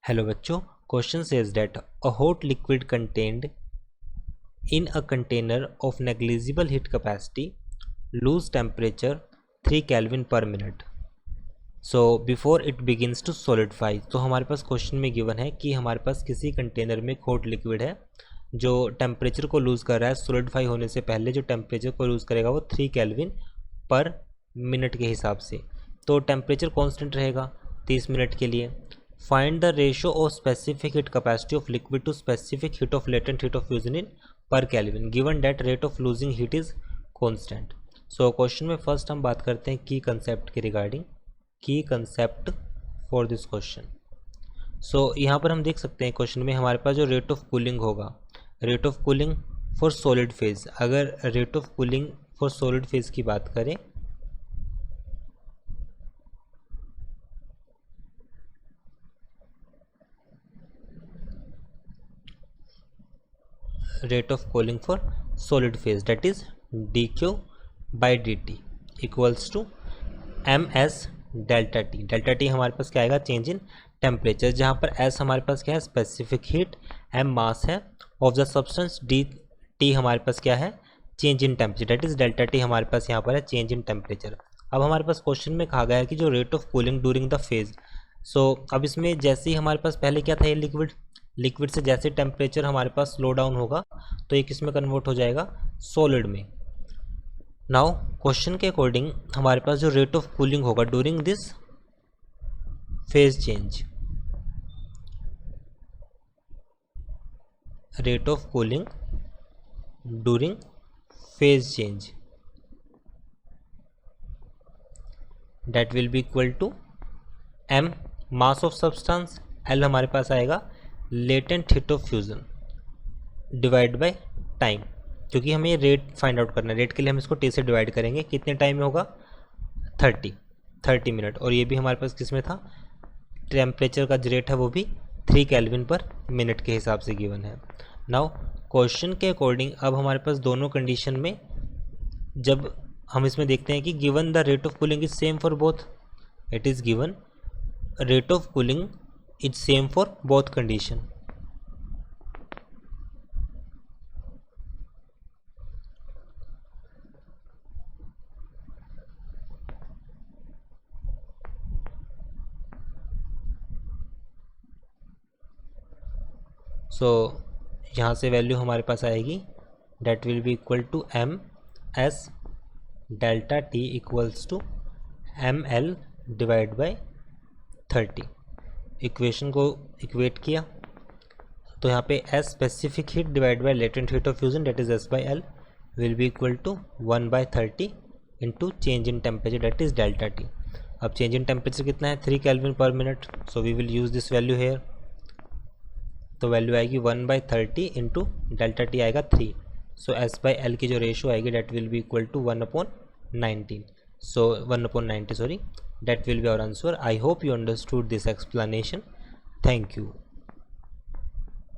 Hello बच्चों, question says that a hot liquid contained in a container of negligible heat capacity lose temperature 3 Kelvin per minute so before it begins to solidify। तो हमारे पास question में given है कि हमारे पास किसी container में hot liquid है जो टेम्परेचर को लूज़ कर रहा है। सॉलिडिफाई होने से पहले जो टेम्परेचर को लूज़ करेगा वो 3 केल्विन पर मिनट के हिसाब से। तो टेम्परेचर कांस्टेंट रहेगा 30 मिनट के लिए। Find the ratio of specific heat capacity of liquid to specific heat of latent heat of fusion in per kelvin given that rate of losing heat is constant. So question में first हम बात करते हैं की concept के regarding, की concept for this question. So यहाँ पर हम देख सकते हैं क्वेश्चन में हमारे पास जो रेट ऑफ कूलिंग होगा, rate of cooling for solid phase. अगर rate of cooling for solid phase की बात करें rate of cooling for solid phase, that is dq by dt equals to ms delta T. Delta T हमारे पास क्या आएगा, change in temperature, जहाँ पर एस हमारे पास क्या है, स्पेसिफिक हीट, एम मास है of the substance, D T हमारे पास क्या है, change in temperature, that is delta T हमारे पास यहाँ पर है चेंज इन टेम्परेचर। अब हमारे पास क्वेश्चन में कहा गया है कि जो rate of cooling during the phase. So अब इसमें जैसे ही हमारे पास पहले क्या था, ये लिक्विड से जैसे टेम्परेचर हमारे पास स्लो डाउन होगा तो ये किस में कन्वर्ट हो जाएगा, सॉलिड में। नाउ क्वेश्चन के अकॉर्डिंग हमारे पास जो रेट ऑफ कूलिंग होगा during this phase change, rate of cooling during phase change, that will be equal to M mass of substance, L हमारे पास आएगा latent heat of fusion divide by time, क्योंकि हमें ये रेट फाइंड आउट करना है। Rate के लिए हम इसको टी से डिवाइड करेंगे, कितने टाइम में होगा, 30 मिनट। और ये भी हमारे पास किस में था, टेम्परेचर का जो रेट है वो भी 3 केल्विन पर मिनट के हिसाब से गिवन है। नाउ क्वेश्चन के अकॉर्डिंग अब हमारे पास दोनों कंडीशन में जब हम इसमें देखते हैं कि given the rate of cooling is same for both, it is given rate of cooling is same for both condition. So यहाँ से वैल्यू हमारे पास आएगी that will be equal to M S delta T equals to M L divide by 30। Equation को equate किया तो यहाँ पे S specific heat divide by latent heat of fusion that is S by L will be equal to 1/30 into change in temperature that is delta T. अब change in temperature कितना है, 3 kelvin per minute, so we will use this value here. तो value आएगी 1/30 into delta T आएगा 3। सो S by L की जो ratio आएगी that will be equal to 1/19। So 1/90 sorry, that will be our answer. I hope you understood this explanation. Thank you.